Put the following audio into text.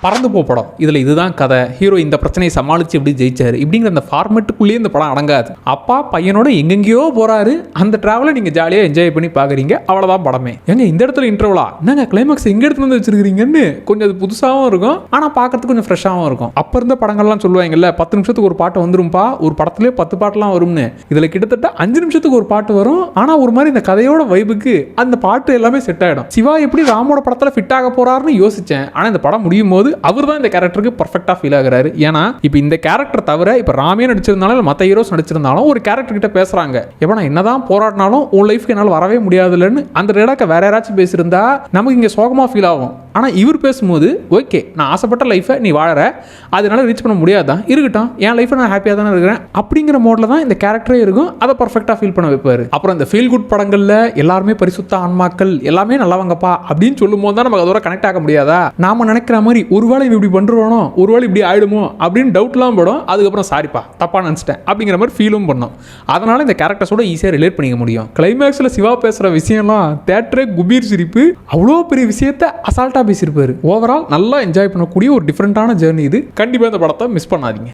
பறந்து போ படம். இதில் இதுதான் கதை, ஹீரோ இந்த பிரச்சனையை சமாளித்து எப்படி ஜெயிச்சாரு இப்படிங்கிற அந்த ஃபார்மெட்டுக்குள்ளேயே இந்த படம் அடங்காது. அப்பா பையனோட எங்கெங்கேயோ போகிறாரு, அந்த ட்ராவலை நீங்கள் ஜாலியாக என்ஜாய் பண்ணி பார்க்குறீங்க, அவ்வளோதான் படமே. எங்க இந்த இடத்துல இன்டர்வலா என்னங்க கிளைமேக்ஸ் எங்கே எடுத்து வந்து வச்சிருக்கீங்கன்னு கொஞ்சம் அது புதுசாகவும் இருக்கும், ஆனால் பார்க்கறதுக்கு கொஞ்சம் ஃப்ரெஷ்ஷாகவும் இருக்கும். அப்போ இருந்த படங்கள்லாம் சொல்லுவாங்கல்ல 10 நிமிஷத்துக்கு ஒரு பாட்டு வந்துரும்பா, ஒரு படத்துலேயே 10 பாட்டுலாம் வரும்னு. இதில் கிட்டத்தட்ட 5 நிமிஷத்துக்கு ஒரு பாட்டு வரும், ஆனால் ஒரு மாதிரி இந்த கதையோட வைபுக்கு அந்த பாட்டு எல்லாமே செட் ஆகிடும். சிவா எப்படி ராமோட படத்தில் ஃபிட் ஆக போறாருன்னு யோசித்தேன், ஆனால் இந்த படம் முடியும் போது அவர் தான் இந்த கேரக்டருக்கு பர்ஃபெக்டா ஃபீல் ஆகுறாரு. ஏன்னா இப்போ இந்த கேரக்டர் தவிர இப்போ ராமே நடிச்சிருந்தாலும் மற்ற ஹீரோஸ் நடிச்சிருந்தாலும் ஒரு கேரக்டர் கிட்ட பேசுறாங்க, எப்ப நான் என்னதான் போராடினாலும் உன் லைஃப்க்கு என்னால் வரவே முடியாதுல்லன்னு அந்த ரேடாக்க வேற யாராச்சும் பேசியிருந்தா நமக்கு இங்கே சோகமாக ஃபீல் ஆகும். ஆனால் இவர் பேசும்போது ஓகே நான் ஆசைப்பட்ட லைஃபை நீ வாழற, அதனால ரீச் பண்ண முடியாதான், இருக்கட்டும் என் லைஃப்பை நான் ஹாப்பியாக தானே இருக்கிறேன் அப்படிங்கிற மோடில் தான் இந்த கேரக்டரே இருக்கும். அதை பர்ஃபெக்டாக ஃபீல் பண்ண வைப்பாரு. அப்புறம் இந்த ஃபீல் குட் படங்களில் எல்லாருமே பரிசுத்த ஆன்மாக்கள், எல்லாமே நல்லவங்கப்பா அப்படின்னு சொல்லும் போது தான் நமக்கு அதோட கனெக்ட் ஆக முடியாதா? நாம நினைக்கிற மாதிரி ஒருவேளை இப்படி பண்றோனோ, ஒருவேளை இப்படி ஆயிடுமோ அப்படின்னு டவுட்லாம் படும். அதுக்கப்புறம் சாரிப்பா தப்பா நினச்சிட்டேன் அப்படிங்கிற மாதிரி ஃபீலும் பண்ணும். அதனால இந்த கேரக்டர்ஸோட ஈஸியாக ரிலேட் பண்ணிக்க முடியும். கிளைமேக்ஸில் சிவா பேசுகிற விஷயம்லாம் தேட்டரே குபீர் சிரிப்பு, அவ்வளோ பெரிய விஷயத்தை அசால்ட்டாக பேசியிருப்பாரு. ஓவரால் நல்லா என்ஜாய் பண்ணக்கூடிய ஒரு டிஃப்ரெண்ட்டான ஜேர்னி இது. கண்டிப்பாக இந்த படத்தை மிஸ் பண்ணாதீங்க.